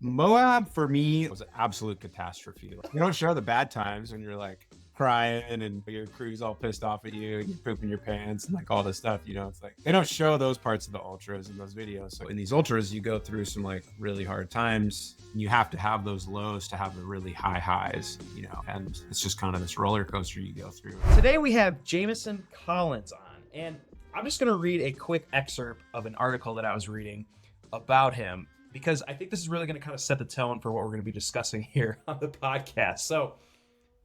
Moab for me was an absolute catastrophe. Like, you don't show the bad times when you're like crying and your crew's all pissed off at you and you're pooping your pants and like all this stuff. It's like they don't show those parts of the ultras in those videos. So in these ultras, you go through some like really hard times. And you have to have those lows to have the really high highs, and it's just kind of this roller coaster you go through. Today we have Jameson Collins on, and I'm just going to read a quick excerpt of an article that I was reading about him, because I think this is really going to kind of set the tone for what we're going to be discussing here on the podcast. So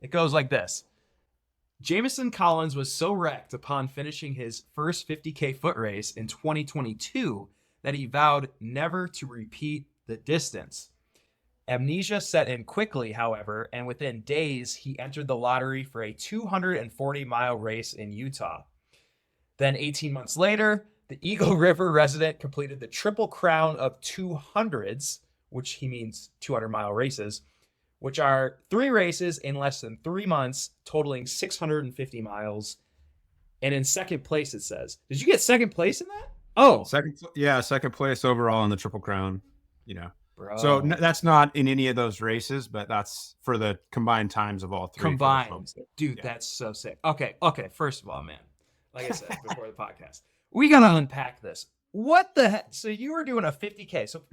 it goes like this. Jameson Collins was so wrecked upon finishing his first 50K foot race in 2022 that he vowed never to repeat the distance. Amnesia set in quickly, however, and within days, he entered the lottery for a 240-mile race in Utah. Then 18 months later, the Eagle River resident completed the Triple Crown of 200s, which he means 200-mile races, which are 3 races in less than 3 months, totaling 650 miles. And in second place, it says. Did you get second place in that? Oh. Second place overall in the Triple Crown, Bro. So that's not in any of those races, but that's for the combined times of all 3. Combined. Dude, yeah. That's so sick. Okay. First of all, man, like I said before the podcast, we got to unpack this. What the heck? So you were doing a 50K. So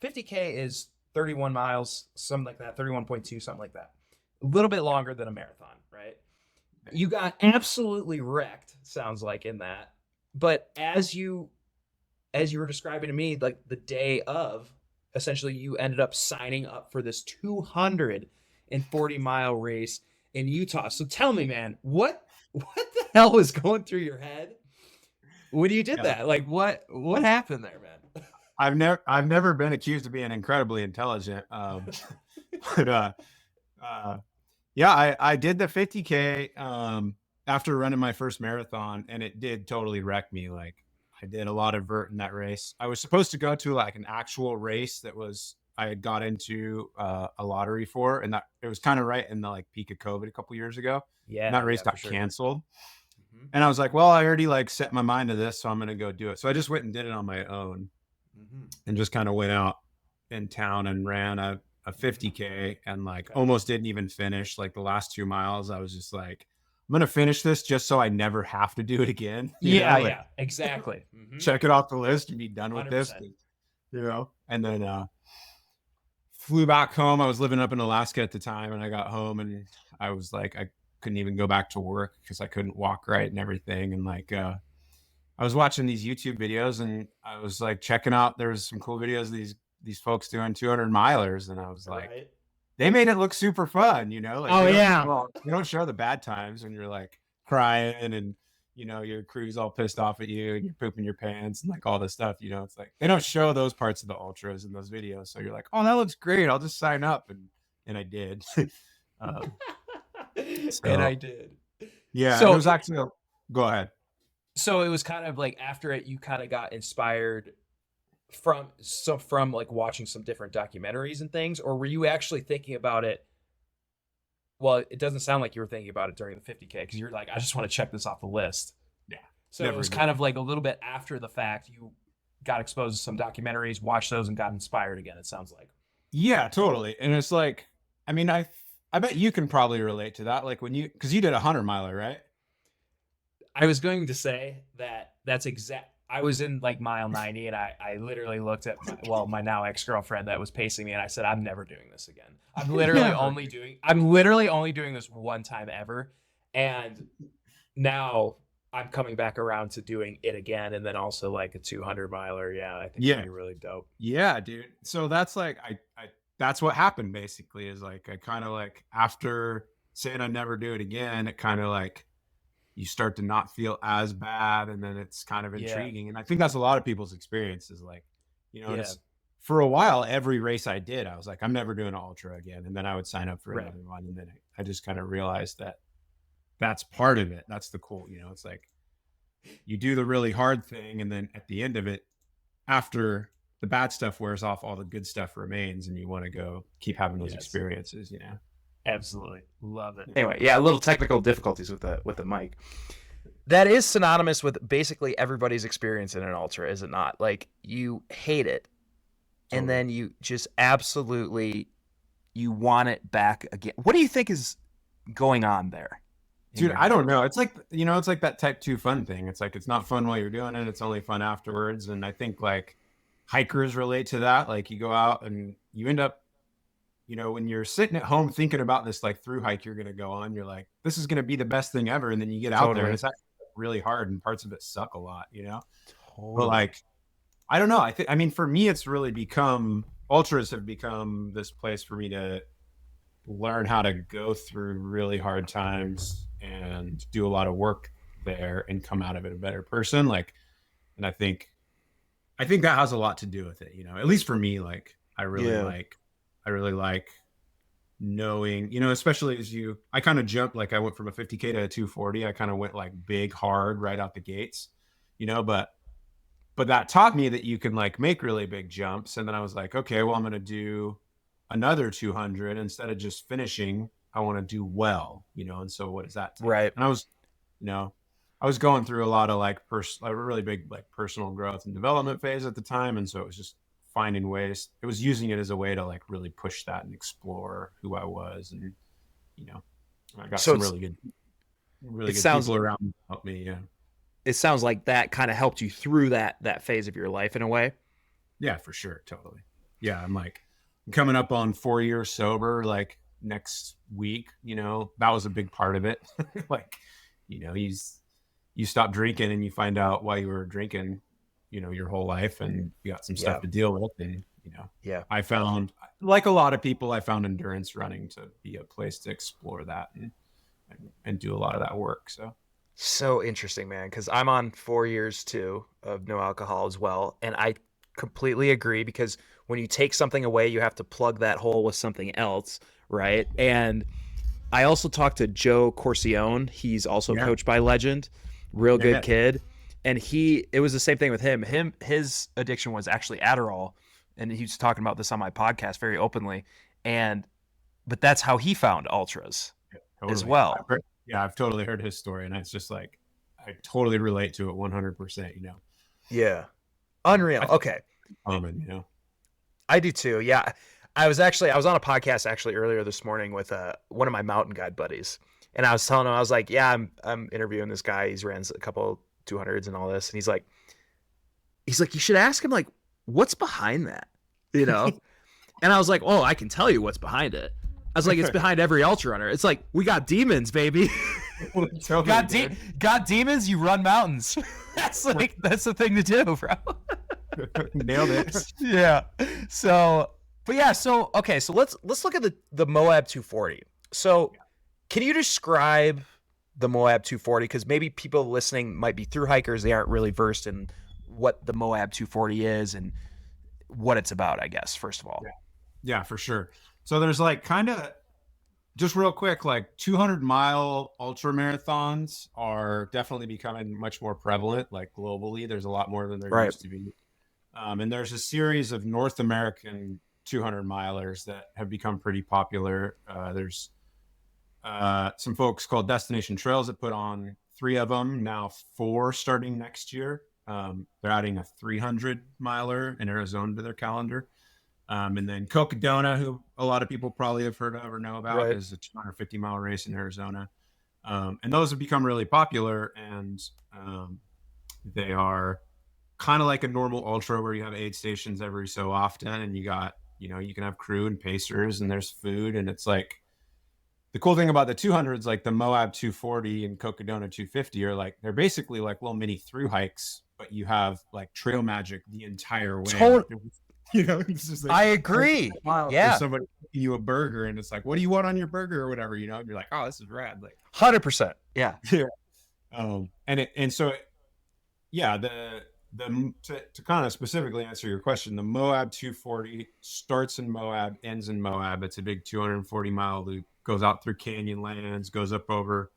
50K is 31 miles, something like that, 31.2, something like that. A little bit longer than a marathon, right? You got absolutely wrecked, sounds like, in that. But as you were describing to me, like the day of, essentially you ended up signing up for this 240-mile race in Utah. So tell me, man, what the hell was going through your head when you did that? Like what happened there, man? I've never been accused of being incredibly intelligent. But I did the 50K after running my first marathon, and it did totally wreck me. Like I did a lot of vert in that race. I was supposed to go to like an actual race that I had got into a lottery for, and that it was kind of right in the like peak of COVID a couple years ago. Yeah, and that race got sure. canceled. Mm-hmm. And I was like, well, I already like set my mind to this, so I'm going to go do it. So I just went and did it on my own. Mm-hmm. And just kind of went out in town and ran a 50K and like almost didn't even finish. Like the last 2 miles, I was just like, I'm going to finish this just so I never have to do it again. Yeah, exactly. Mm-hmm. Check it off the list and be done with 100%. This, and then flew back home. I was living up in Alaska at the time, and I got home and I was like, I couldn't even go back to work because I couldn't walk right and everything. And like, I was watching these YouTube videos and I was like checking out, there was some cool videos of these folks doing 200 milers. And I was like, they made it look super fun, Like, you don't show the bad times when you're like crying and, your crew's all pissed off at you and you're pooping your pants and like all this stuff, it's like, they don't show those parts of the ultras in those videos. So you're like, oh, that looks great. I'll just sign up. And I did. And I did. Yeah. So it was actually, go ahead. So it was kind of like after it, you kind of got inspired from like watching some different documentaries and things, or were you actually thinking about it? Well, it doesn't sound like you were thinking about it during the 50K because you're like, I just want to check this off the list. Yeah. So it was kind of like a little bit after the fact, you got exposed to some documentaries, watched those, and got inspired again, it sounds like. Yeah, totally. And it's like, I mean, I bet you can probably relate to that. Like because you did a 100-miler, right? I was going to say that's exact. I was in like mile 90 and I literally looked at my now ex-girlfriend that was pacing me and I said, I'm never doing this again. I'm literally only doing this one time ever. And now I'm coming back around to doing it again. And then also like a 200-miler. Yeah. I think that'd be really dope. Yeah, dude. So that's like, that's what happened basically is like, I kind of like after saying I'd never do it again, it kind of like, you start to not feel as bad, and then it's kind of intriguing. And I think that's a lot of people's experiences. Like, for a while, every race I did, I was like, I'm never doing an ultra again. And then I would sign up for another one. And then I just kind of realized that that's part of it. That's the cool, it's like you do the really hard thing. And then at the end of it, after the bad stuff wears off, all the good stuff remains. And you want to go keep having those experiences, Absolutely. Love it. Anyway, a little technical difficulties with the mic. That is synonymous with basically everybody's experience in an ultra, is it not? Like, you hate it. and Totally. then you just absolutely you want it back again. What do you think is going on there in Dude, your I head? don't know. It's like, it's like that type 2 fun thing. It's like it's not fun while you're doing it. It's only fun afterwards. And I think like hikers relate to that. Like you go out and you end up, when you're sitting at home thinking about this like through hike you're gonna go on, you're like, this is gonna be the best thing ever. And then you get out there and Totally. it's actually really hard and parts of it suck a lot. But Totally. like, I don't know. I mean, for me, it's really become ultras have become this place for me to learn how to go through really hard times and do a lot of work there and come out of it a better person. Like, and I think that has a lot to do with it. At least for me, like Yeah. I really like knowing, especially I kind of jumped, like I went from a 50K to a 240. I kind of went like big hard right out the gates, but that taught me that you can like make really big jumps. And then I was like, okay, well, I'm going to do another 200 instead of just finishing. I want to do well. And so what does that take? Right. And you know, I was going through a lot of like a really big like personal growth and development phase at the time. And so it was just finding ways. It was using it as a way to like really push that and explore who I was. And, you know, I got So some really it good sounds people around me to help me. Yeah. it sounds like that kind of helped you through that phase of your life in a way. Yeah, for sure. Totally. Yeah. I'm coming up on 4 years sober, like next week. That was a big part of it. Like, you stop drinking and you find out why you were drinking, your whole life, and you got some stuff Yeah. to deal with. And Yeah. I found, like a lot of people, I found endurance running to be a place to explore that and do a lot of that work. So, So interesting, man, because I'm on 4 years too of no alcohol as well. And I completely agree because when you take something away, you have to plug that hole with something else, right? And I also talked to Joe Corcione. He's also yeah. coached by Legend, real good Yeah. kid. And it was the same thing with him. His addiction was actually Adderall. And he was talking about this on my podcast very openly. But that's how he found ultras as Totally. well. I've totally heard his story, and it's just like I totally relate to it 100%. Yeah. I Unreal. think Okay. it's common. I do too. Yeah. I was on a podcast actually earlier this morning with one of my mountain guide buddies. And I was telling him, I was like, yeah, I'm interviewing this guy. He's ran a couple 200s and all this. And he's like, you should ask him like, what's behind that? You know? And I was like, oh, I can tell you what's behind it. I was like, it's behind every ultra runner. It's like, we got demons, baby. Totally, got demons, you run mountains. That's the thing to do, bro. nailed it. Yeah. So, but yeah, so okay, so let's look at the Moab 240. So, can you describe the Moab 240? Because maybe people listening might be through hikers, they aren't really versed in what the Moab 240 is and what it's about, I guess, first of all. Yeah, for sure. So there's like kind of just real quick, like 200-mile ultra marathons are definitely becoming much more prevalent, like globally. There's a lot more than there Right. used to be. And there's a series of North American 200 milers that have become pretty popular. There's some folks called Destination Trails that put on 3 of them, now 4 starting next year. They're adding a 300 miler in Arizona to their calendar. And then Cocodona, who a lot of people probably have heard of or know about, Right. is a 250-mile race in Arizona. And those have become really popular, and they are kind of like a normal ultra where you have aid stations every so often, and you can have crew and pacers, and there's food, and it's like the cool thing about the 200s, like the Moab 240 and Cocodona 250, are like they're basically like little mini through hikes, but you have like trail magic the entire way. Like it's just like I agree. there's Yeah. somebody cooking you a burger, and it's like, what do you want on your burger or whatever, and you're like, oh, this is rad. Like 100%. Yeah. yeah. And so yeah, to kind of specifically answer your question, the Moab 240 starts in Moab, ends in Moab. It's a big 240-mile loop, goes out through canyon lands, goes up over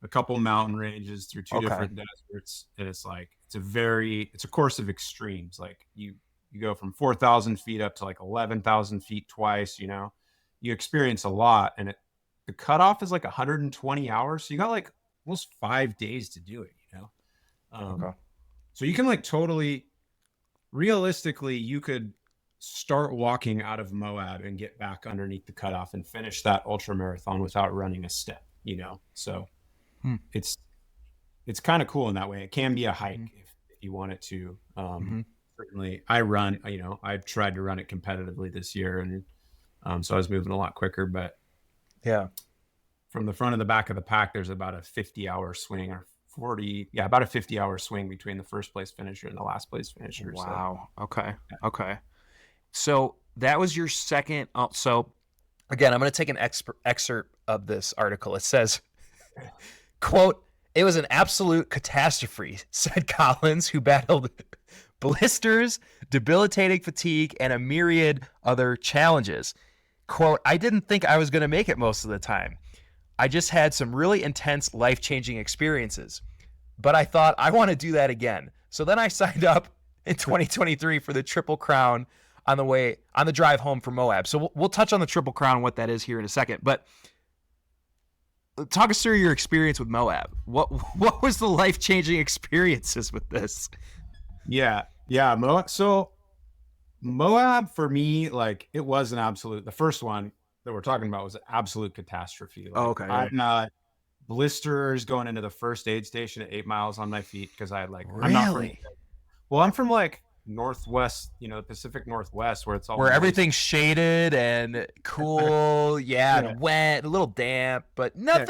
a couple mountain ranges through 2 Okay. different deserts, and it's a course of extremes. Like you go from 4,000 feet up to like 11,000 feet twice. You experience a lot, and the cutoff is like 120 hours, so you got like almost 5 days to do it. Okay. So you can like totally realistically, you could start walking out of Moab and get back underneath the cutoff and finish that ultra marathon without running a step, you know? So Hmm. it's, it's kind of cool in that way. It can be a Mhm. hike if you want it to. Mhm. Certainly I run, you know, I've tried to run it competitively this year, and so I was moving a lot quicker, but Yeah. from the front and the back of the pack, there's about a 50-hour swing, or 40, yeah, about a 50-hour swing between the first place finisher and the last place finisher. So Wow. Okay. yeah. Okay. So that was your second. Oh, so again, I'm going to take an excerpt of this article. It says, quote, "It was an absolute catastrophe," said Collins, who battled blisters, debilitating fatigue, and a myriad other challenges. Quote, "I didn't think I was going to make it most of the time. I just had some really intense, life-changing experiences. But I thought I want to do that again. So then I signed up in 2023 for the Triple Crown on the drive home from Moab. So we'll touch on the Triple Crown, what that is here in a second. But talk us through your experience with Moab. What was the life-changing experiences with this? Yeah, Moab. So Moab for me, like it was an absolute. The first one that we're talking about was an absolute catastrophe. Oh, Like okay. Yeah. I'm not blisters going into the first aid station at 8 miles on my feet because I like I'm not from. Really? Well, I'm from like Northwest, you know, the Pacific Northwest, where it's all Where moist. everything's shaded and cool, yeah, Yeah, and wet, a little damp, but yeah,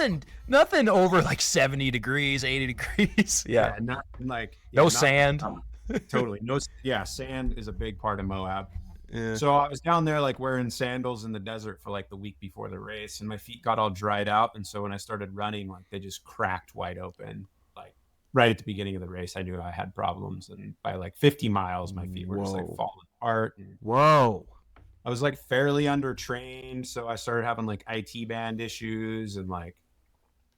nothing over like 70 degrees, 80 degrees. Yeah. yeah, not like No yeah, not sand. totally. No, yeah, sand is a big part of Moab. Yeah. So I was down there like wearing sandals in the desert for like the week before the race, and my feet got all dried out. And so when I started running, like they just cracked wide open. Like right at the beginning of the race, I knew I had problems. And by like 50 miles, my feet were just like Whoa. falling apart. And Whoa. I was like fairly undertrained. So I started having like IT band issues. And like,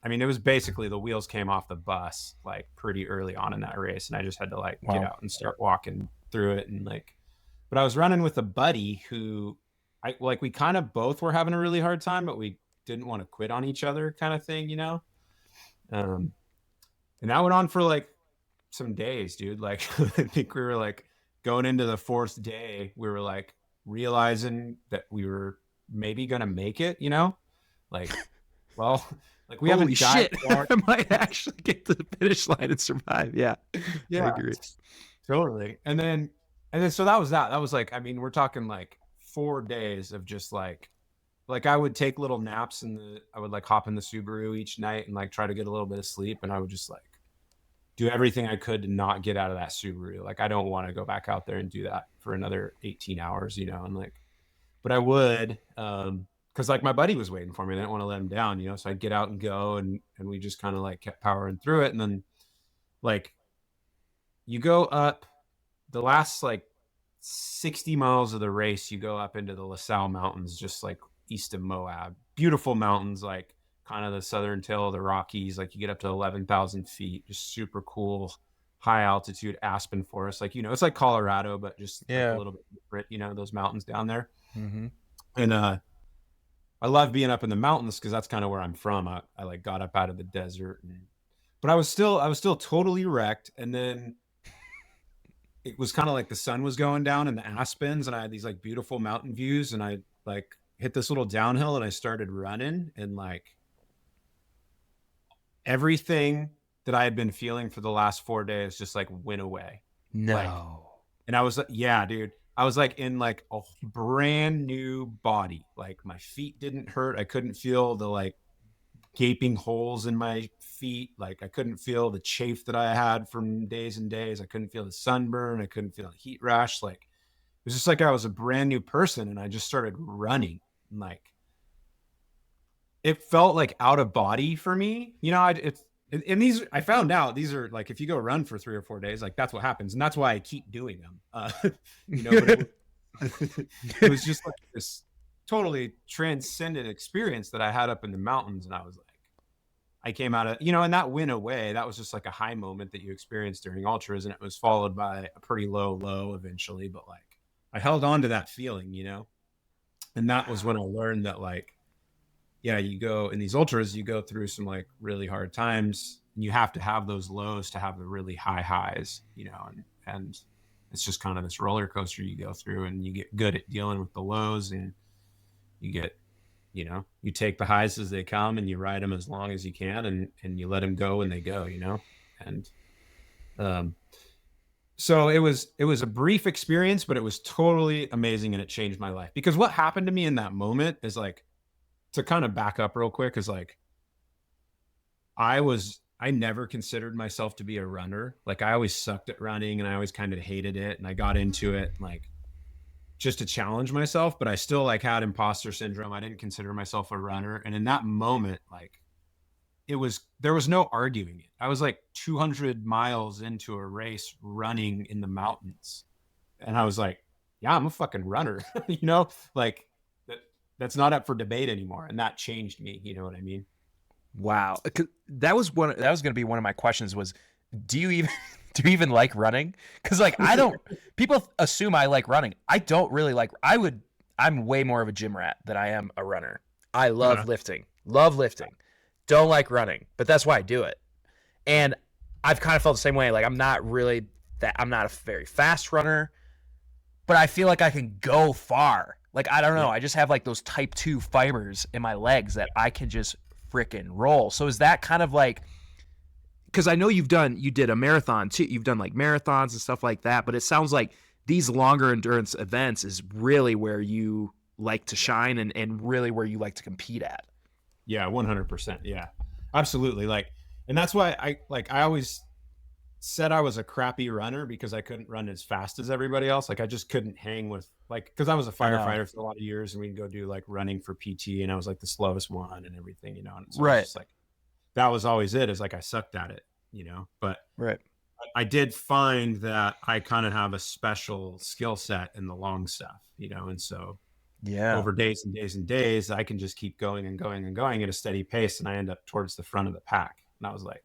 I mean, it was basically the wheels came off the bus like pretty early on in that race. And I just had to like get Wow. out and start walking through it. And like, but I was running with a buddy who I like we kind of both were having a really hard time, but we didn't want to quit on each other kind of thing, you know? Um, and that went on for like some days, dude. Like I think we were like going into the fourth day, we were like realizing that we were maybe gonna make it, you know? Like, well, like we Holy haven't died shit. far. I might actually get to the finish line and survive. Yeah. I Yeah, agree. totally. And then so that was that. That was like, I mean, we're talking like 4 days of just like I would take little naps I would like hop in the Subaru each night and like try to get a little bit of sleep, and I would just like do everything I could to not get out of that Subaru. Like I don't want to go back out there and do that for another 18 hours, you know, and like but I would cuz like my buddy was waiting for me. I didn't want to let him down, you know, so I'd get out and go, and we just kind of like kept powering through it. And then like you go up the last like 60 miles of the race, you go up into the LaSalle Mountains, just like east of Moab. Beautiful mountains, like kind of the southern tail of the Rockies. Like you get up to 11,000 feet, just super cool, high altitude aspen forest. Like, you know, it's like Colorado, but just like a Yeah. little bit different, you know, those mountains down there. Mm-hmm. And I love being up in the mountains because that's kind of where I'm from. I like got up out of the desert, but I was still totally wrecked. And then it was kind of like the sun was going down in the aspens, and I had these like beautiful mountain views, and I like hit this little downhill and I started running, and like everything that I had been feeling for the last 4 days just like went away. Like, No. and I was like, yeah, dude. I was like in like a brand new body. Like my feet didn't hurt. I couldn't feel the like gaping holes in my feet. Like I couldn't feel the chafe that I had from days and days. I couldn't feel the sunburn. I couldn't feel the heat rash. Like it was just like I was a brand new person, and I just started running. And like it felt like out of body for me. You know, it's and these I found out these are like if you go run for 3 or 4 days, like that's what happens, and that's why I keep doing them. You know, but it was just like this totally transcendent experience that I had up in the mountains, and I was like, I came out of, you know, and that went away. That was just like a high moment that you experienced during ultras, and it was followed by a pretty low low eventually. But like, I held on to that feeling, you know, and that was when I learned that like, yeah, you go in these ultras, you go through some like really hard times, and you have to have those lows to have the really high highs, you know, and it's just kind of this roller coaster you go through, and you get good at dealing with the lows, and you get, you take the highs as they come and you ride them as long as you can, and you let them go when they go, and, so it was a brief experience, but it was totally amazing, and it changed my life. Because what happened to me in that moment is, like, to kind of back up real quick, is like, I never considered myself to be a runner. Like, I always sucked at running, and I always kind of hated it, and I got into it like just to challenge myself, but I still like had imposter syndrome. I didn't consider myself a runner. And in that moment, like, there was no arguing it. I was like 200 miles into a race running in the mountains. And I was like, yeah, I'm a fucking runner, like that's not up for debate anymore. And that changed me. You know what I mean? Wow. That was going to be one of my questions was, do you even like running? Cause like, people assume I like running. I don't really I'm way more of a gym rat than I am a runner. I love lifting, don't like running, but that's why I do it. And I've kind of felt the same way. Like, I'm not a very fast runner, but I feel like I can go far. Like, I don't know. I just have like those type 2 fibers in my legs that I can just freaking roll. So is that kind of like, because I know you did a marathon too. You've done like marathons and stuff like that, but it sounds like these longer endurance events is really where you like to shine and really where you like to compete at. Yeah, 100%. Yeah, absolutely. Like, and that's why I always said I was a crappy runner, because I couldn't run as fast as everybody else. Like, I just couldn't hang with, like, because I was a firefighter for a lot of years, and we'd go do like running for PT, and I was like the slowest one and everything, and so right. Just like, that was always it, is like, I sucked at it, but right. I did find that I kind of have a special skill set in the long stuff, and so over days and days and days, I can just keep going and going and going at a steady pace, and I end up towards the front of the pack. And I was like,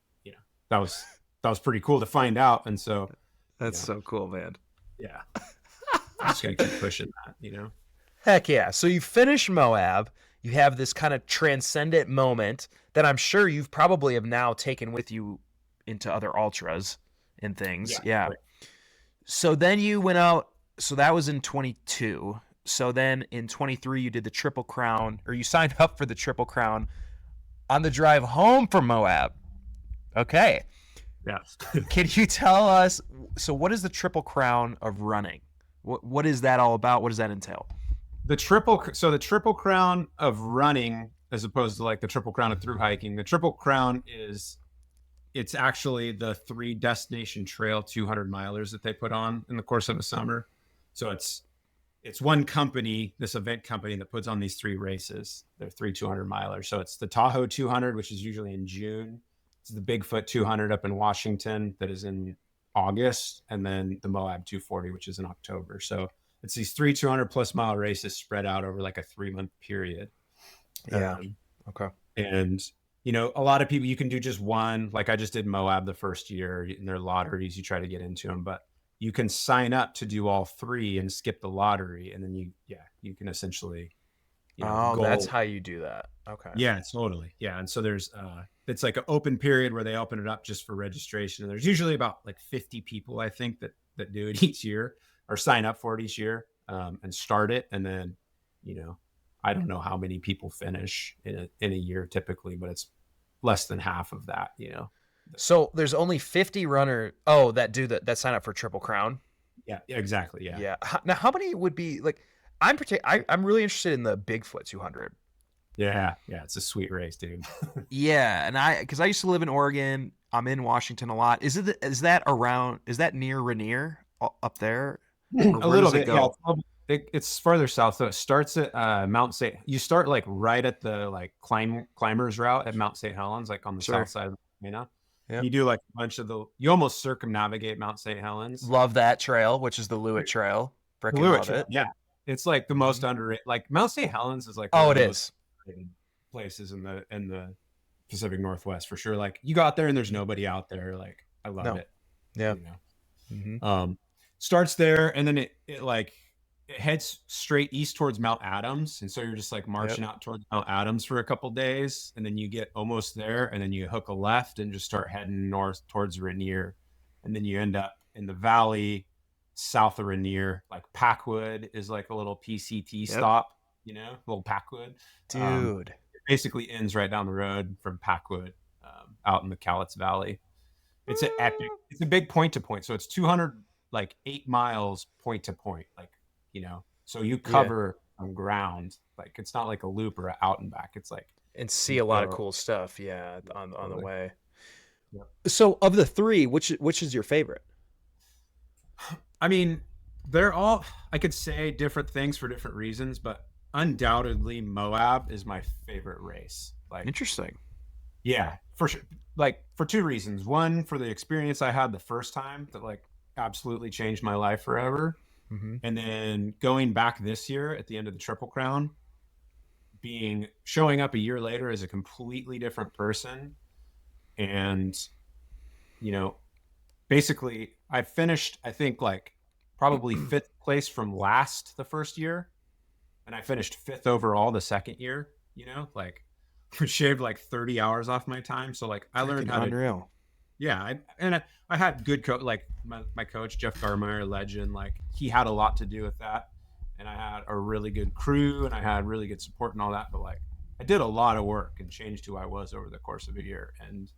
that was pretty cool to find out. And so that's so cool, man. Yeah. I'm just going to keep pushing that, Heck yeah. So you finish Moab, you have this kind of transcendent moment that I'm sure you've probably have now taken with you into other ultras and things. Yeah. Right. So then you went out. So that was in 22. So then in 23, you did the Triple Crown, or you signed up for the Triple Crown on the drive home from Moab. Okay. Yes. Can you tell us, so what is the Triple Crown of running? What is that all about? What does that entail? The Triple Crown of running, as opposed to like the Triple Crown of thru hiking, the Triple Crown it's actually the 3 destination trail 200 milers that they put on in the course of a summer. So it's one company, this event company, that puts on these 3 races. They're 3 200 milers. So it's the Tahoe 200, which is usually in June. It's the Bigfoot 200 up in Washington that is in August, and then the Moab 240, which is in October. So it's these 3 200 plus mile races spread out over like a 3-month period. Yeah. Okay. And, a lot of people, you can do just one. Like, I just did Moab the first year, and they're lotteries. You try to get into them, but you can sign up to do all 3 and skip the lottery. And then you can essentially, that's how you do that. Okay. Yeah, totally. Yeah. And so there's, it's like an open period where they open it up just for registration. And there's usually about like 50 people, I think, that do it each year, or sign up for it each year, and start it. And then, I don't know how many people finish in a year typically, but it's less than half of that, So there's only 50 runners that sign up for Triple Crown. Yeah, exactly. Yeah. Yeah. Now, how many would be like? I'm really interested in the Bigfoot 200. Yeah, it's a sweet race, dude. Yeah, and because I used to live in Oregon, I'm in Washington a lot. Is that near Rainier up there? A little bit. Yeah, it's farther south. So it starts at Mount St. You start like right at the like climbers route at Mount St. Helens, like on the south side of Mena. Yep. You do like a bunch of you almost circumnavigate Mount St. Helens. Love that trail, which is the Lewitt Trail. Freaking love it. Yeah, it's like the most underrated. Like Mount St. Helens is like it is places in the Pacific Northwest for sure. Like, you go out there and there's nobody out there. Like, I love it. Yeah. Starts there, and then it heads straight east towards Mount Adams. And so you're just like marching out towards Mount Adams for a couple days, and then you get almost there, and then you hook a left and just start heading north towards Rainier. And then you end up in the valley south of Rainier. Like Packwood is like a little PCT stop, little Packwood. Dude. It basically ends right down the road from Packwood, out in the Cowlitz Valley. It's an epic. It's a big point to point. So it's 200 like 8 miles point to point. Like, so you cover some ground. Like it's not like a loop or a out and back. It's like and see a lot of cool stuff. Yeah, on the way. Yep. So of the three, which is your favorite? I mean, they're all, I could say different things for different reasons, but undoubtedly Moab is my favorite race. Like, interesting. Yeah, for sure. Like for two reasons. One, for the experience I had the first time that like absolutely changed my life forever. Mm-hmm. And then going back this year at the end of the Triple Crown, showing up a year later as a completely different person. And, basically I finished, I think like probably fifth place from last the first year. And I finished fifth overall the second year, like shaved like 30 hours off my time. So like I learned how unreal. I had good like my coach, Jeff Garmeyer, legend, like he had a lot to do with that. And I had a really good crew and I had really good support and all that. But like I did a lot of work and changed who I was over the course of a year. And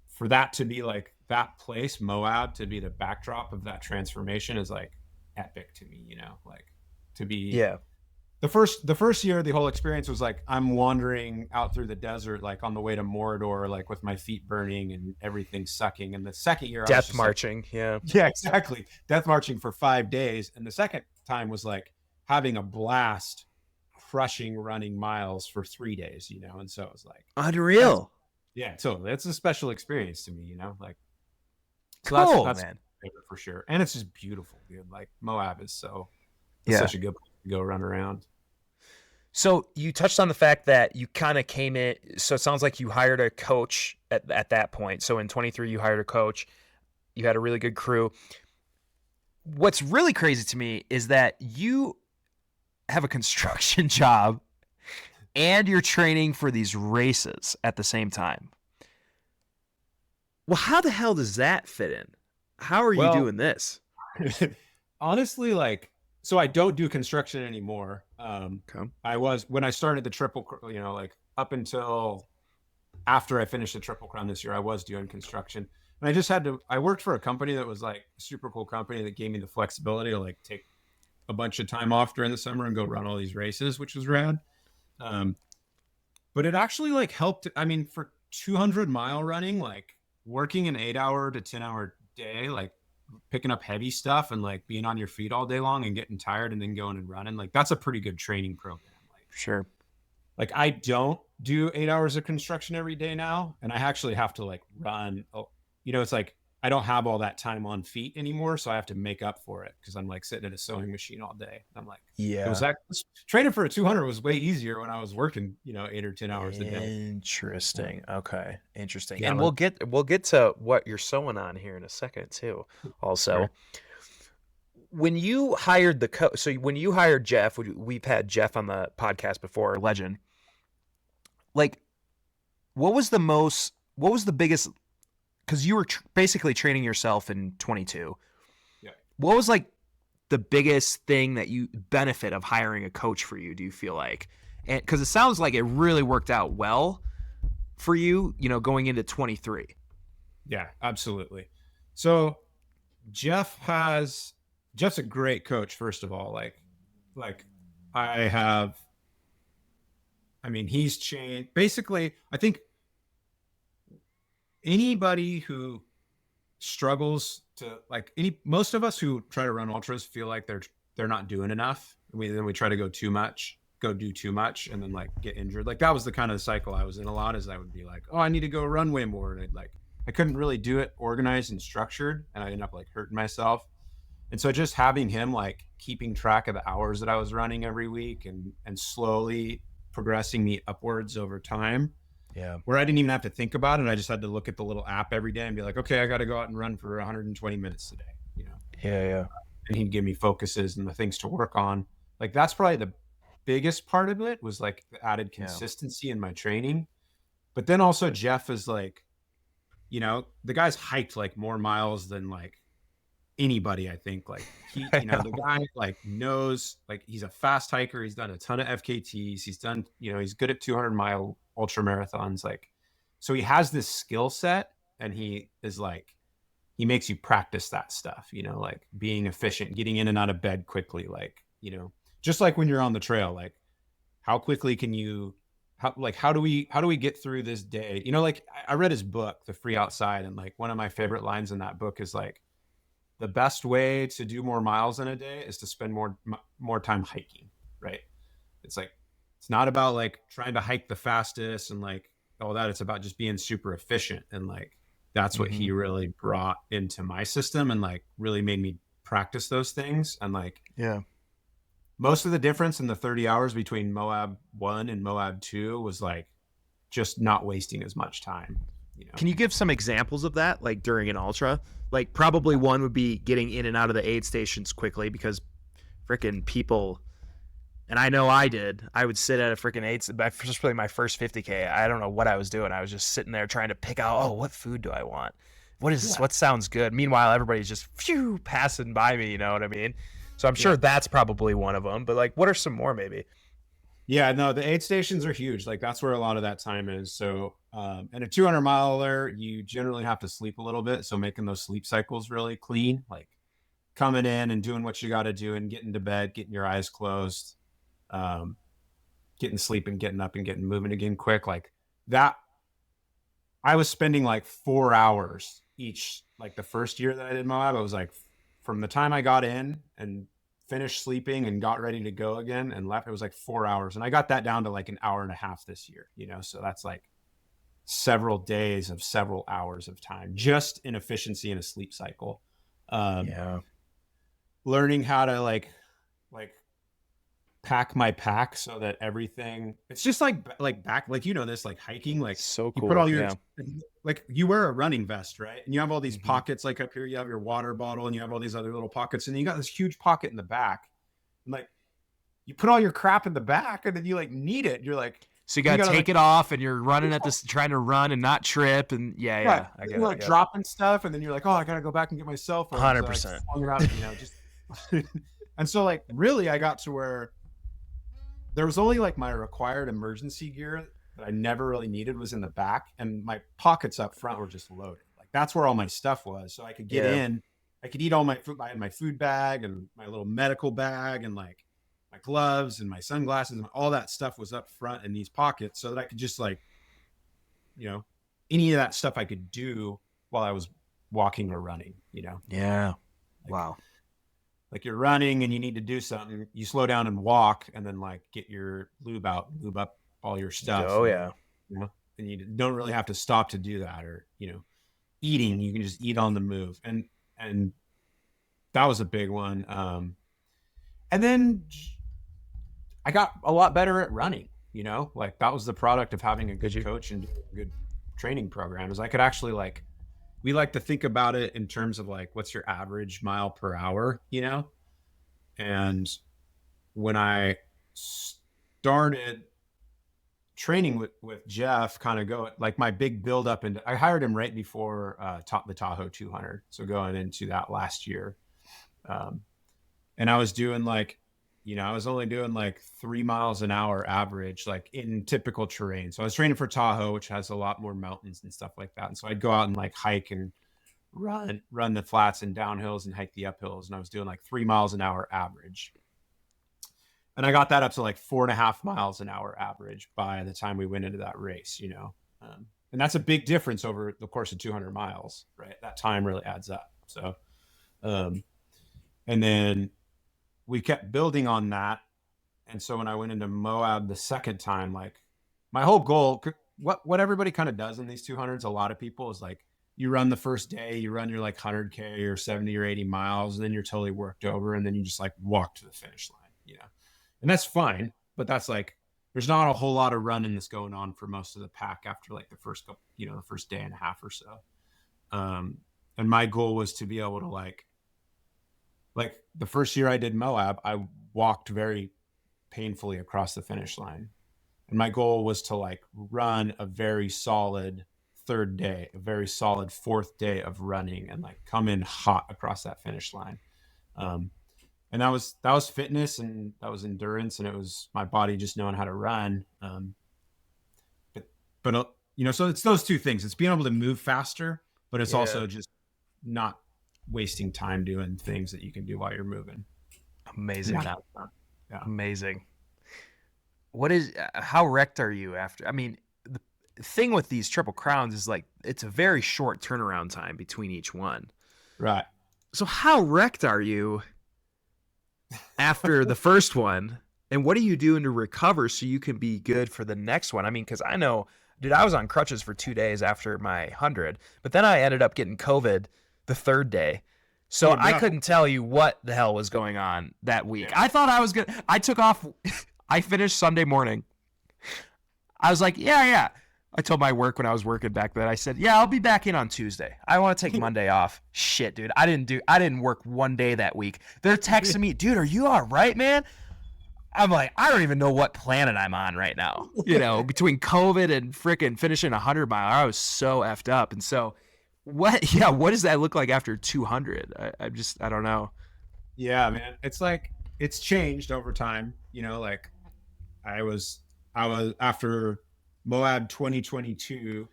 for that to be like that place, Moab, to be the backdrop of that transformation is like epic to me, like to be the first year, the whole experience was like I'm wandering out through the desert, like on the way to Mordor, like with my feet burning and everything sucking. And the second year, death marching, yeah, exactly, death marching for 5 days. And the second time was like having a blast, crushing running miles for 3 days, And so it was like unreal. Yeah, totally. It's a special experience to me, like. So cool, that's man, for sure, and it's just beautiful, dude. Like Moab is such a good place to go run around. So you touched on the fact that you kind of came in. So it sounds like you hired a coach at that point. So in 23, you hired a coach. You had a really good crew. What's really crazy to me is that you have a construction job and you're training for these races at the same time. Well, how the hell does that fit in? How are you doing this? Honestly, like, so I don't do construction anymore. I was, when I started the Triple, like up until after I finished the Triple Crown this year, I was doing construction. And I worked for a company that was like a super cool company that gave me the flexibility to like take a bunch of time off during the summer and go run all these races, which was rad. But it actually like helped. I mean, for 200-mile running, like working an 8-hour to 10-hour day, like picking up heavy stuff and like being on your feet all day long and getting tired and then going and running, like that's a pretty good training program. Like, sure. Like I don't do 8 hours of construction every day now. And I actually have to like run, it's like, I don't have all that time on feet anymore. So I have to make up for it because I'm like sitting at a sewing machine all day. I'm like, training for a 200 was way easier when I was working, 8 or 10 hours a day. Interesting. Okay. Interesting. Yeah, and we'll get to what you're sewing on here in a second too. Also, sure. When you hired the coach, so when you hired Jeff, we've had Jeff on the podcast before, legend. Like, what was the biggest, because you were basically training yourself in 22. Yeah. What was like the biggest thing that you benefit of hiring a coach for you, do you feel like? And because it sounds like it really worked out well for you, going into 23. Yeah, absolutely. So Jeff's a great coach, first of all. He's changed. Basically, I think anybody who struggles to most of us who try to run ultras feel like they're not doing enough. Then we try to do too much and then like get injured. Like that was the kind of cycle I was in a lot, is I would be like, oh, I need to go run way more. And I couldn't really do it organized and structured. And I ended up like hurting myself. And so just having him like keeping track of the hours that I was running every week and slowly progressing me upwards over time. Yeah. Where I didn't even have to think about it. I just had to look at the little app every day and be like, okay, I got to go out and run for 120 minutes today, Yeah. And he'd give me focuses and the things to work on. Like that's probably the biggest part of it, was like the added consistency in my training. But then also Jeff is like, the guy's hiked like more miles than like anybody. I think like the guy like knows, like he's a fast hiker. He's done a ton of FKTs. He's done, he's good at 200-mile ultra marathons. Like, so he has this skill set, and he is like, he makes you practice that stuff, like being efficient, getting in and out of bed quickly. Like, just like when you're on the trail, like how quickly can you, how do we get through this day? Like I read his book, The Free Outside. And like one of my favorite lines in that book is like, the best way to do more miles in a day is to spend more time hiking, right? It's like, it's not about like trying to hike the fastest and like all that. It's about just being super efficient. And like, that's what he really brought into my system, and like really made me practice those things. And like, Yeah. most of the difference in the 30 hours between Moab 1 and Moab 2 was like just not wasting as much time. Can you give some examples of that, like during an ultra? Like probably one would be getting in and out of the aid stations quickly, because freaking people, and I know I did, I would sit at a freaking aid, especially my first 50K. I don't know what I was doing. I was just sitting there trying to pick out, oh, what food do I want? What is this? What sounds good? Meanwhile, everybody's just passing by me, you know what I mean? So I'm sure that's probably one of them, but like, what are some more maybe? Yeah, no, the aid stations are huge. Like that's where a lot of that time is. So, and a 200-miler, you generally have to sleep a little bit. So making those sleep cycles really clean, like coming in and doing what you got to do and getting to bed, getting your eyes closed, getting sleep and getting up and getting moving again quick. Like that, I was spending like 4 hours each, like the first year that I did Moab, I was like, from the time I got in and finished sleeping and got ready to go again and left, it was like 4 hours. And I got that down to like an hour and a half this year, so that's like several days of several hours of time just in efficiency in a sleep cycle. Learning how to like pack my pack so that everything, it's just like back, like, this, like hiking, like So you cool. put all your, like you wear a running vest, right? And you have all these pockets, like up here, you have your water bottle and you have all these other little pockets, and you got this huge pocket in the back. And like, you put all your crap in the back and then you like need it. You're like, so you gotta take like, it off, and you're running at this, trying to run and not trip. And I get it. Like dropping stuff. And then you're like, oh, I gotta go back and get my cell phone. 100%. Just, and so like, really, I got to where there was only like my required emergency gear that I never really needed was in the back, and my pockets up front were just loaded. Like that's where all my stuff was. So I could get in, I could eat all my food. I had my food bag and my little medical bag and like my gloves and my sunglasses and all that stuff was up front in these pockets, so that I could just like, any of that stuff I could do while I was walking or running, Yeah. Like, wow. Like you're running and you need to do something, you slow down and walk, and then like get your lube out, lube up all your stuff. Oh yeah. And you don't really have to stop to do that. Or, eating, you can just eat on the move. And that was a big one. And then I got a lot better at running, like that was the product of having a good coach and a good training program, is I could actually like, we like to think about it in terms of like, what's your average mile per hour, And when I started training with Jeff, kind of go like my big build up, and I hired him right before the Tahoe 200. So going into that last year. And I was doing like, I was only doing like 3 miles an hour average, like in typical terrain. So I was training for Tahoe, which has a lot more mountains and stuff like that. And so I'd go out and like hike and run the flats and downhills and hike the uphills. And I was doing like 3 miles an hour average. And I got that up to like 4.5 miles an hour average by the time we went into that race, and that's a big difference over the course of 200 miles, right? That time really adds up. So, and then we kept building on that. And so when I went into Moab the second time, like my whole goal, what everybody kind of does in these 200s, a lot of people, is like, you run the first day, you run your like 100K or 70 or 80 miles, and then you're totally worked over. And then you just like walk to the finish line, and that's fine. But that's like, there's not a whole lot of running that's going on for most of the pack after like the first couple, the first day and a half or so. And my goal was to be able to like the first year I did Moab, I walked very painfully across the finish line. And my goal was to like run a very solid third day, a very solid fourth day of running, and like come in hot across that finish line. And that was fitness, and that was endurance, and it was my body just knowing how to run. But so it's those two things. It's being able to move faster, but it's also just not wasting time doing things that you can do while you're moving. Amazing. Yeah. Amazing. How wrecked are you after? I mean, the thing with these Triple Crowns is like, it's a very short turnaround time between each one. Right. So how wrecked are you after the first one? And what are you doing to recover so you can be good for the next one? I mean, because I know, dude, I was on crutches for 2 days after my 100, but then I ended up getting COVID the third day. So I couldn't tell you what the hell was going on that week. Yeah. I thought I was good. I took off. I finished Sunday morning. I was like, yeah. I told my work when I was working back then, I said, yeah, I'll be back in on Tuesday. I want to take Monday off. Shit, dude. I didn't work one day that week. They're texting me, dude, are you all right, man? I'm like, I don't even know what planet I'm on right now. Between COVID and freaking finishing 100 mile, I was so effed up. And so what does that look like after 200? I don't know. Yeah, man. It's like, it's changed over time. Like I was after Moab 2022,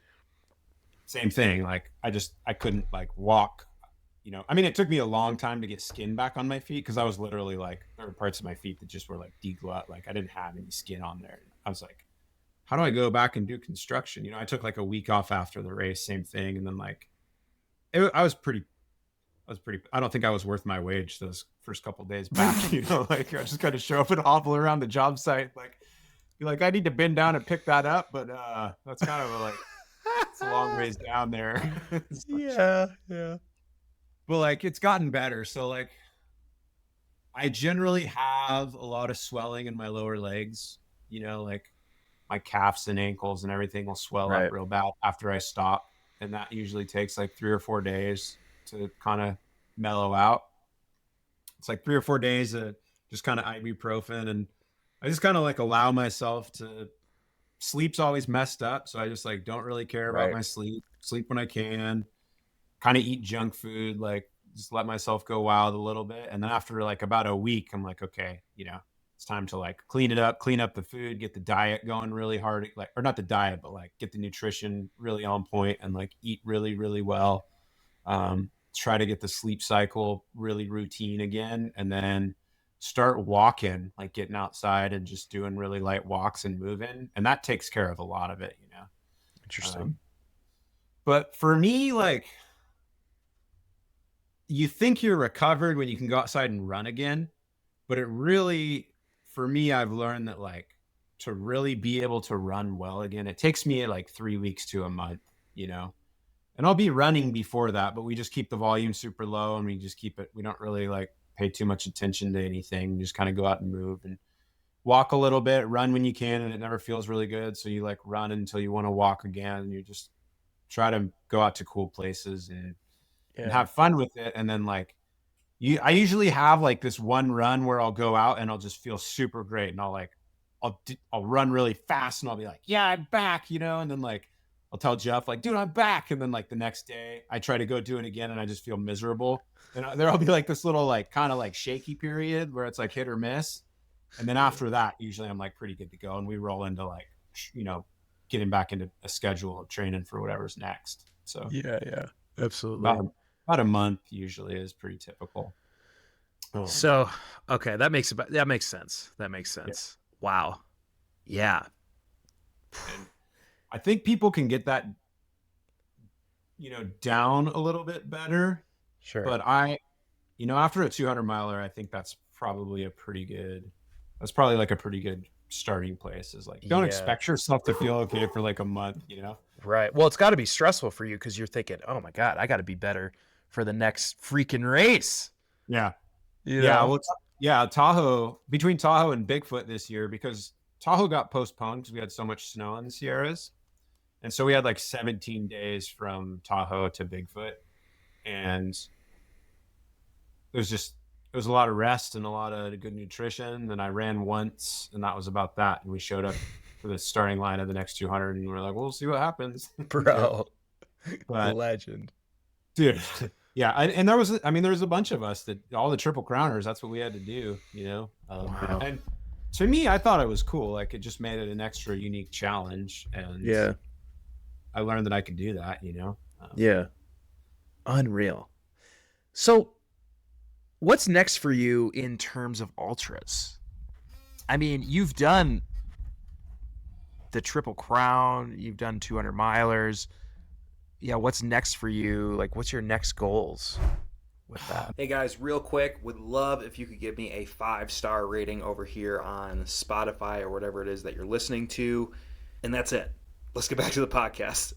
same thing. Like I couldn't like walk, I mean, it took me a long time to get skin back on my feet, because I was literally like, there were parts of my feet that just were like deglut. Like I didn't have any skin on there. I was like, how do I go back and do construction? I took like a week off after the race, same thing. And then like, I was pretty, I don't think I was worth my wage those first couple of days back, like I just kind of show up and hobble around the job site. Like, be like, I need to bend down and pick that up. But that's kind of it's a long ways down there. Yeah. But like, it's gotten better. So like, I generally have a lot of swelling in my lower legs, like my calves and ankles and everything will swell up real bad after I stop. And that usually takes like 3 or 4 days to kind of mellow out. It's like 3 or 4 days of just kind of ibuprofen. And I just kind of like allow myself to, sleep's always messed up. So I just like, don't really care about my sleep when I can, kind of eat junk food, like just let myself go wild a little bit. And then after like about a week, I'm like, okay, it's time to like clean up the food, get the diet going really hard, like, or not the diet, but like get the nutrition really on point and like eat really, really well. Try to get the sleep cycle really routine again, and then start walking, like getting outside and just doing really light walks and moving. And that takes care of a lot of it, Interesting. But for me, like, you think you're recovered when you can go outside and run again, but it really, for me, I've learned that like to really be able to run well again, it takes me like 3 weeks to a month, and I'll be running before that, but we just keep the volume super low and we just keep it. We don't really like pay too much attention to anything. We just kind of go out and move and walk a little bit, run when you can. And it never feels really good. So you like run until you want to walk again. And you just try to go out to cool places and have fun with it. And then like I usually have like this one run where I'll go out and I'll just feel super great. And I'll run really fast and I'll be like, yeah, I'm back, and then like, I'll tell Jeff like, dude, I'm back. And then like the next day I try to go do it again and I just feel miserable. And there'll be like this little like kind of like shaky period where it's like hit or miss. And then after that, usually I'm like pretty good to go. And we roll into like, getting back into a schedule of training for whatever's next. So yeah, absolutely. About a month usually is pretty typical. So, okay. That makes sense. Yeah. Wow. Yeah. And I think people can get that, down a little bit better. Sure. But after a 200 miler, I think that's probably like a pretty good starting place, is like, don't expect yourself to feel okay for like a month, Right. Well, it's got to be stressful for you because you're thinking, oh my God, I got to be better for the next freaking race. Yeah. Well, Tahoe, between Tahoe and Bigfoot this year, because Tahoe got postponed because we had so much snow in the Sierras. And so we had like 17 days from Tahoe to Bigfoot. And it was a lot of rest and a lot of good nutrition. And I ran once and that was about that. And we showed up for the starting line of the next 200 and we're like, we'll see what happens. Bro. But Legend. dude, yeah. And there was a bunch of us that all the triple crowners, that's what we had to do, Wow. And to me, I thought it was cool. Like it just made it an extra unique challenge. And Yeah. I learned that I could do that, Yeah. Unreal. So what's next for you in terms of ultras? I mean, you've done the Triple Crown, you've done 200 milers. Yeah, what's next for you? Like, what's your next goals with that? Hey guys, real quick, would love if you could give me a 5-star rating over here on Spotify or whatever it is that you're listening to. And that's it. Let's get back to the podcast.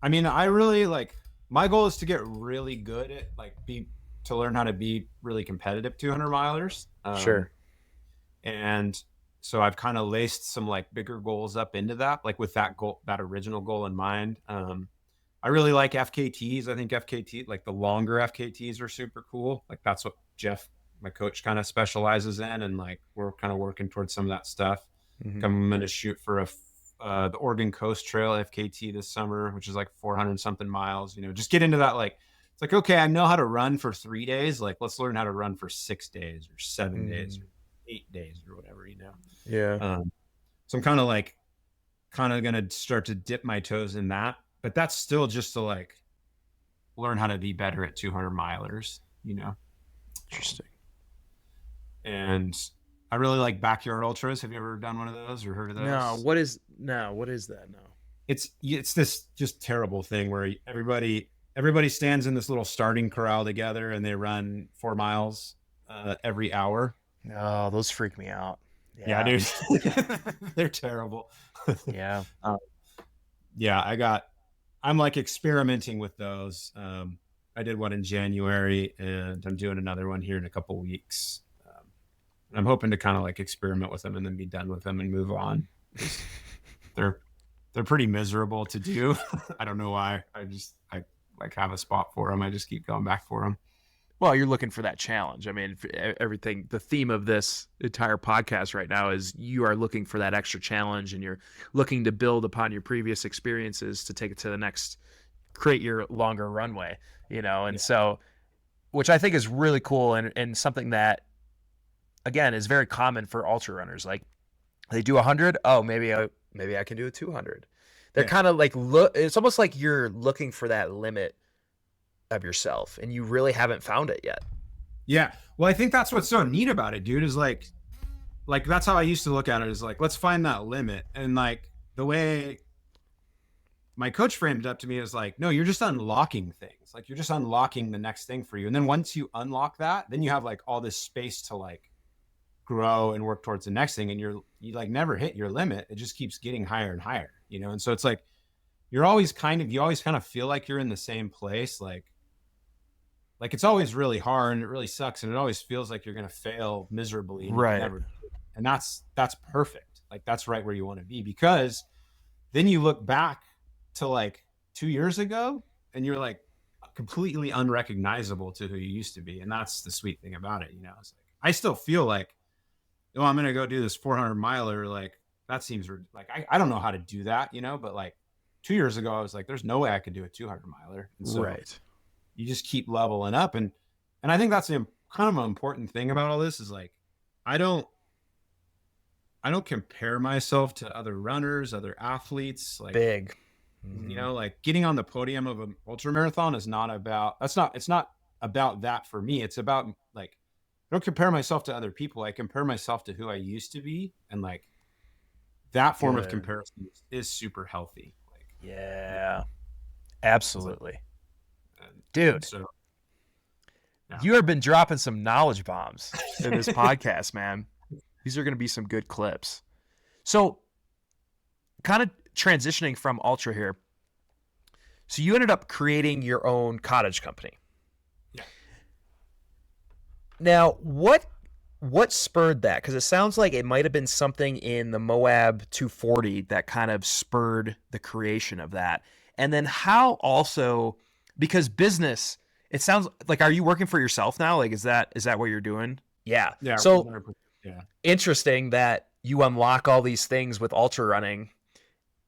I mean, I really my goal is to get really good at to learn how to be really competitive 200 milers. Sure. And so I've kind of laced some bigger goals up into that, with that goal, that original goal in mind. I really like FKTs. I think FKT, the longer FKTs are super cool. That's what Jeff, my coach, kind of specializes in. And we're kind of working towards some of that stuff. Mhm. I'm going to shoot for the Oregon Coast Trail FKT this summer, which is 400 something miles, just get into that. It's okay, I know how to run for 3 days. Let's learn how to run for 6 days or 7 days or 8 days or whatever, Yeah. So I'm kind of going to start to dip my toes in that, but that's still just to learn how to be better at 200 milers, Interesting. And I really like backyard ultras. Have you ever done one of those or heard of those? No, what is that? No. It's this just terrible thing where everybody stands in this little starting corral together and they run 4 miles every hour. No, those freak me out. Yeah, dude. They're terrible. Yeah. Yeah, I'm experimenting with those. I did one in January and I'm doing another one here in a couple weeks. I'm hoping to kind of experiment with them and then be done with them and move on. They're pretty miserable to do. I don't know why. I have a spot for them. I just keep going back for them. Well, you're looking for that challenge. I mean, everything, the theme of this entire podcast right now is you are looking for that extra challenge and you're looking to build upon your previous experiences to take it to the next, create your longer runway, and so, which I think is really cool and something that, again, is very common for ultra runners. They do 100. Oh, maybe I can do a 200. They're kind of it's almost like you're looking for that limit of yourself and you really haven't found it yet. Yeah. Well, I think that's what's so neat about it, dude, is that's how I used to look at it, is let's find that limit. And the way my coach framed it up to me is no, you're just unlocking things. You're just unlocking the next thing for you. And then once you unlock that, then you have all this space to grow and work towards the next thing. And you never hit your limit. It just keeps getting higher and higher, And so it's you always kind of feel like you're in the same place. It's always really hard and it really sucks. And it always feels like you're going to fail miserably. And right. And that's perfect. That's right where you want to be, because then you look back to 2 years ago and you're completely unrecognizable to who you used to be. And that's the sweet thing about it. It's I still feel I'm going to go do this 400 miler. That seems I don't know how to do that, but 2 years ago, I was there's no way I could do a 200 miler. And so right. You just keep leveling up. And I think that's kind of an important thing about all this is I don't compare myself to other runners, other athletes. Big. Mm-hmm. Getting on the podium of an ultra marathon is not about, it's not about that for me. It's about I don't compare myself to other people. I compare myself to who I used to be. And that form of comparison is super healthy. Yeah, absolutely. Dude, so, yeah. You have been dropping some knowledge bombs in this podcast, man. These are going to be some good clips. So kind of transitioning from ultra here. So you ended up creating your own cottage company. Yeah. Now, what spurred that? Because it sounds like it might have been something in the Moab 240 that kind of spurred the creation of that. And then how also, because business, it sounds like, are you working for yourself now? Is that what you're doing? Yeah. Yeah. So 100%. Yeah. Interesting that you unlock all these things with ultra running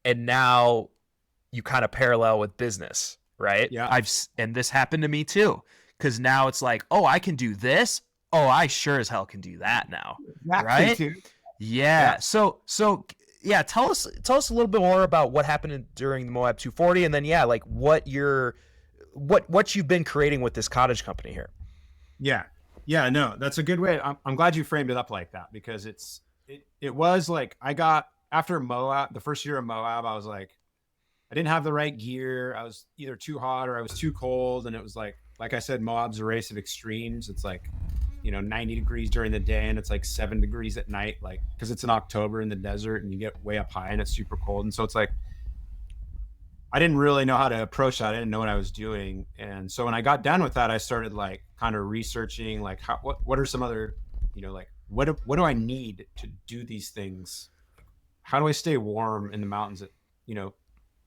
and now you kind of parallel with business, right? Yeah. And this happened to me too, because now it's like, oh, I can do this. Oh, I sure as hell can do that now, Exactly, right? too. Yeah. So yeah, tell us a little bit more about what happened during the Moab 240, and then like what you've been creating with this Cottage company here. Yeah. Yeah, no, that's a good way. I'm glad you framed it up like that, because it was like, I got, after Moab, the first year of Moab, I was like, I didn't have the right gear. I was either too hot or I was too cold. And it was like I said, Moab's a race of extremes. It's like, 90 degrees during the day and it's like 7 degrees at night, like, because it's in October in the desert and you get way up high and it's super cold. And so it's like, I didn't really know how to approach that. I didn't know what I was doing. And so when I got done with that, I started like kind of researching, like, what are some other, like, what do I need to do these things? How do I stay warm in the mountains at,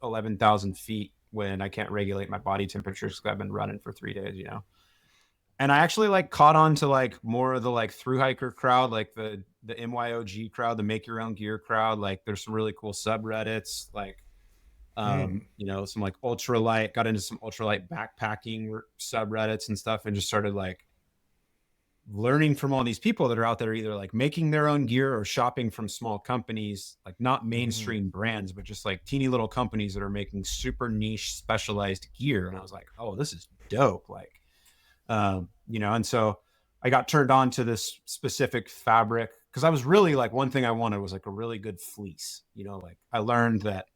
11,000 feet when I can't regulate my body temperature because I've been running for 3 days, And I actually like caught on to like more of the like thru hiker crowd, like the MYOG crowd, the make your own gear crowd. Like there's some really cool subreddits, like, some like ultralight, got into some ultralight backpacking subreddits and stuff, and just started like learning from all these people that are out there either like making their own gear or shopping from small companies, like not mainstream brands, but just like teeny little companies that are making super niche specialized gear. And I was like, oh, this is dope. Like, and so I got turned on to this specific fabric because I was really like, one thing I wanted was like a really good fleece. Like I learned that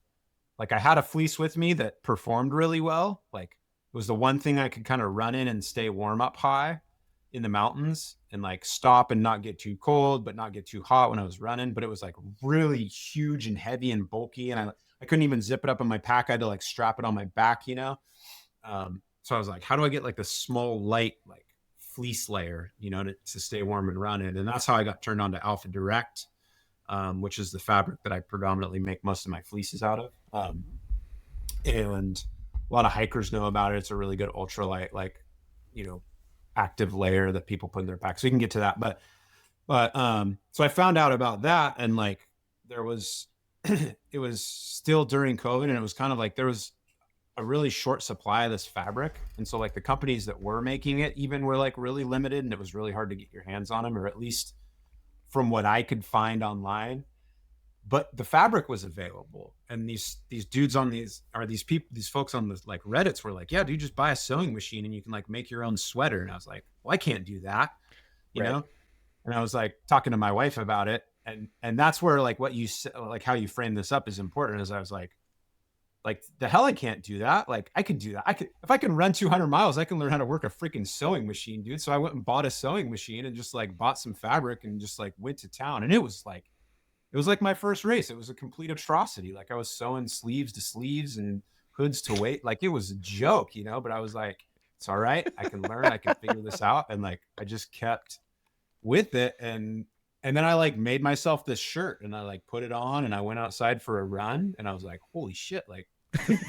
like I had a fleece with me that performed really well. Like it was the one thing I could kind of run in and stay warm up high in the mountains and like stop and not get too cold, but not get too hot when I was running. But it was like really huge and heavy and bulky. And I couldn't even zip it up in my pack. I had to like strap it on my back, So I was like, how do I get like the small, light, like fleece layer, to stay warm and running? And that's how I got turned on to Alpha Direct, which is the fabric that I predominantly make most of my fleeces out of. And a lot of hikers know about it. It's a really good ultralight, like, active layer that people put in their pack. So you can get to that. But so I found out about that, and like there was, it was still during COVID, and it was kind of like there was a really short supply of this fabric. And so like the companies that were making it even were like really limited, and it was really hard to get your hands on them, or at least from what I could find online. But the fabric was available, and these dudes on these folks on the like Reddits were like, yeah, dude, just buy a sewing machine and you can like make your own sweater. And I was like, well, I can't do that, you know? And I was like talking to my wife about it. And that's where like what you said, like how you frame this up is important. As I was like the hell, I can't do that. Like I could do that. If I can run 200 miles, I can learn how to work a freaking sewing machine, dude. So I went and bought a sewing machine and just like bought some fabric and just like went to town. And it was like my first race. It was a complete atrocity. Like I was sewing sleeves to sleeves and hoods to weight. Like it was a joke, but I was like, it's all right. I can learn, I can figure this out. And like, I just kept with it. And then I like made myself this shirt and I like put it on and I went outside for a run and I was like, holy shit, like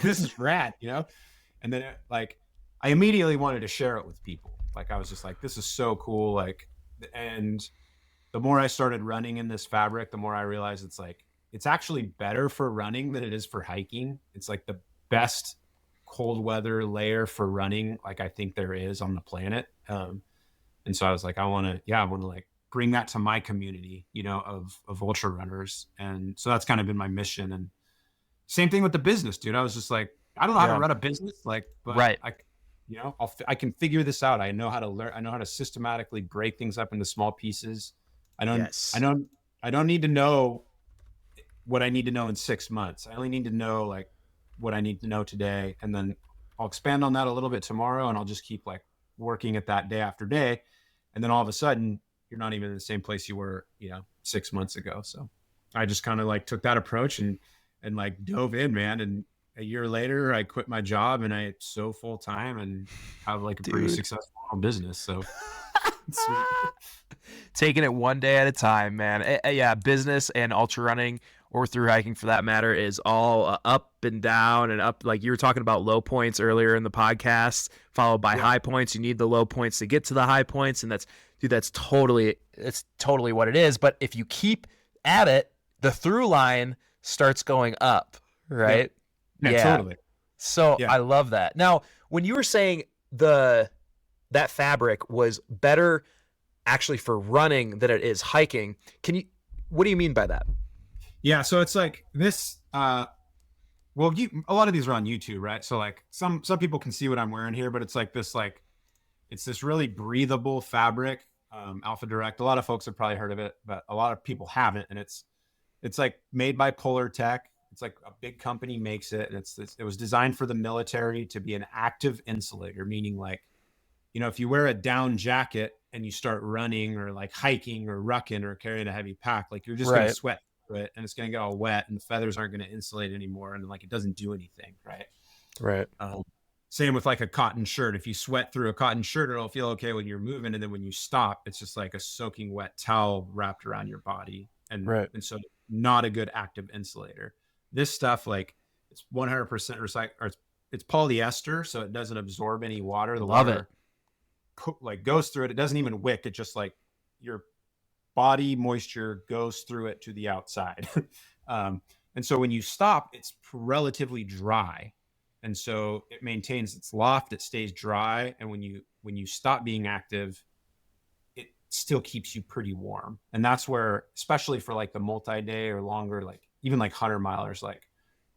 this is rad, And then like, I immediately wanted to share it with people. Like I was just like, this is so cool. Like, and the more I started running in this fabric, the more I realized it's actually better for running than it is for hiking. It's like the best cold weather layer for running, like I think there is on the planet. And so I was like, I want to like bring that to my community, of ultra runners. And so that's kind of been my mission. And same thing with the business, dude. I was just like, I don't know how to run a business, like, but I can figure this out. I know how to learn. I know how to systematically break things up into small pieces. I don't need to know what I need to know in 6 months. I only need to know like what I need to know today. And then I'll expand on that a little bit tomorrow. And I'll just keep like working at that day after day. And then all of a sudden you're not even in the same place you were, 6 months ago. So I just kind of like took that approach and like dove in, man. And a year later I quit my job and I sew full time and have like a pretty successful business. So taking it one day at a time, man. Yeah, business and ultra running or through hiking for that matter is all up and down and up. Like you were talking about low points earlier in the podcast, followed by high points. You need the low points to get to the high points, and that's totally what it is. But if you keep at it, the through line starts going up, right? Yeah, totally. So Yeah. I love that. Now, when you were saying that fabric was better actually for running than it is hiking, what do you mean by that? Yeah. So it's like this, well, a lot of these are on YouTube, right? So like some people can see what I'm wearing here, but it's like this, it's this really breathable fabric, Alpha Direct. A lot of folks have probably heard of it, but a lot of people haven't. And it's like made by Polar Tech. It's like a big company makes it. And it was designed for the military to be an active insulator, meaning like, if you wear a down jacket and you start running or like hiking or rucking or carrying a heavy pack, like you're just going to sweat through it and it's going to get all wet and the feathers aren't going to insulate anymore. And like, it doesn't do anything. Right. Right. Same with like a cotton shirt. If you sweat through a cotton shirt, it'll feel okay when you're moving. And then when you stop, it's just like a soaking wet towel wrapped around your body. And so not a good active insulator. This stuff, like it's 100% recycled, or it's polyester. So it doesn't absorb any water. The water like goes through it. It doesn't even wick. It just like your body moisture goes through it to the outside. And so when you stop, it's relatively dry. And so it maintains its loft, it stays dry. And when you stop being active, it still keeps you pretty warm. And that's where, especially for like the multi-day or longer, like even like 100 milers, like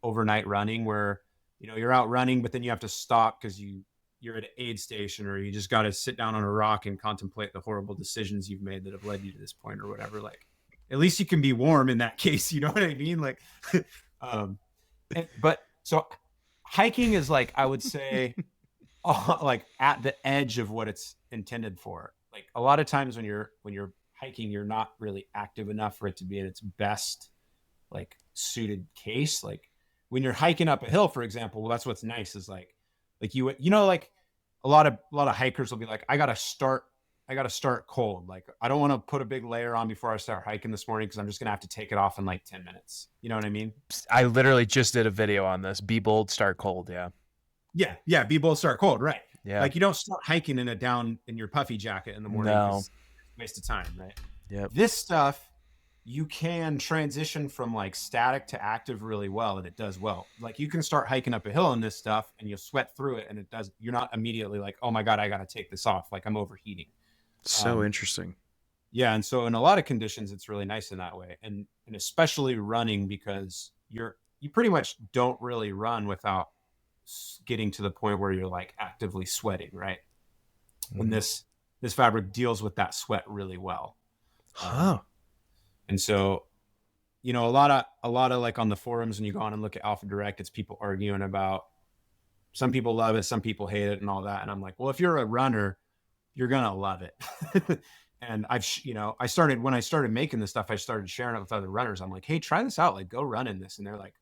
overnight running where, you're out running, but then you have to stop because you're at an aid station or you just got to sit down on a rock and contemplate the horrible decisions you've made that have led you to this point or whatever. Like, at least you can be warm in that case. You know what I mean? Like, so hiking is like, I would say, like at the edge of what it's intended for. Like a lot of times when you're hiking, you're not really active enough for it to be in its best, like suited case. Like when you're hiking up a hill, for example, well, that's what's nice is like like a lot of hikers will be like, I got to start cold. Like, I don't want to put a big layer on before I start hiking this morning because I'm just going to have to take it off in like 10 minutes. You know what I mean? I literally just did a video on this. Be bold, start cold. Yeah. Yeah. Yeah. Be bold, start cold. Right. Yeah. Like you don't start hiking in your puffy jacket in the morning. No. It's a waste of time. Right. Yeah. This stuff, you can transition from like static to active really well. And it does well. Like you can start hiking up a hill in this stuff and you'll sweat through it. And you're not immediately like, oh my God, I got to take this off. Like I'm overheating. So interesting. Yeah. And so in a lot of conditions, it's really nice in that way. And especially running because you pretty much don't really run without getting to the point where you're like actively sweating. Right. And this fabric deals with that sweat really well. And so, a lot of like on the forums, when you go on and look at Alpha Direct, it's people arguing about, some people love it, some people hate it and all that. And I'm like, well, if you're a runner, you're going to love it. And when I started making this stuff, I started sharing it with other runners. I'm like, hey, try this out. Like go run in this. And they're like,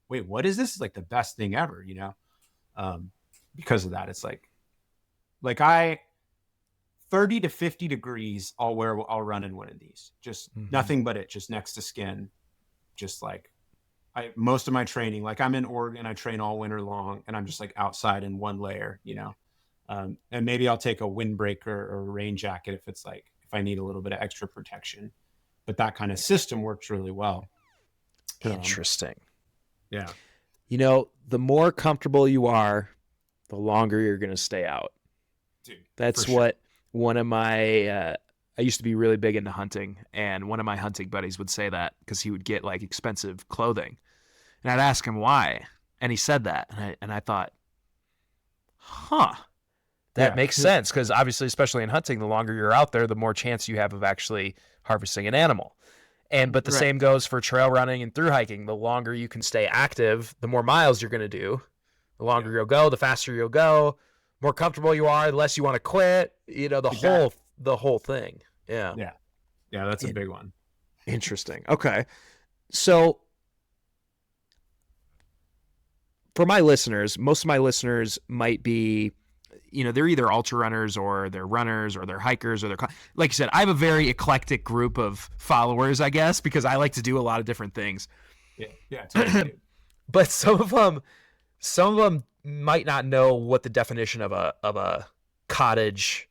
wait, what is this? It's like the best thing ever, because of that. It's like 30 to 50 degrees, I'll run in one of these. Just nothing but it, just next to skin. Just like most of my training, like I'm in Oregon, I train all winter long and I'm just like outside in one layer, and maybe I'll take a windbreaker or a rain jacket if I need a little bit of extra protection, but that kind of system works really well. Interesting. Yeah. The more comfortable you are, the longer you're going to stay out. Dude, that's what one of my, I used to be really big into hunting, and one of my hunting buddies would say that because he would get like expensive clothing, and I'd ask him why, and he said that, and I thought, that makes sense, because obviously, especially in hunting, the longer you're out there, the more chance you have of actually harvesting an animal. But the same goes for trail running and through hiking. The longer you can stay active, the more miles you're going to do. The longer you'll go, the faster you'll go. More comfortable you are, the less you want to quit. The whole thing. Yeah. Yeah. Yeah, that's a big one. Interesting. Okay. So for my listeners, most of my listeners might be, they're either ultra runners or they're runners or they're hikers or like you said, I have a very eclectic group of followers, I guess, because I like to do a lot of different things. Yeah. Yeah. Totally. But some of them might not know what the definition of a cottage,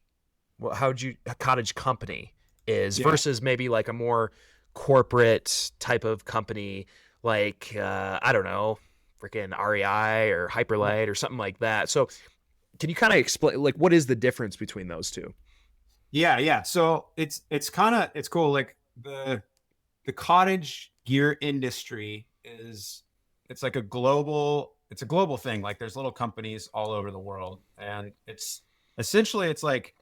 a cottage company is versus maybe like a more corporate type of company, like, I don't know, freaking REI or Hyperlite or something like that. So can you kind of explain, like, what is the difference between those two? Yeah. So it's cool. Like the cottage gear industry it's like a global thing. Like there's little companies all over the world, and it's essentially, it's like,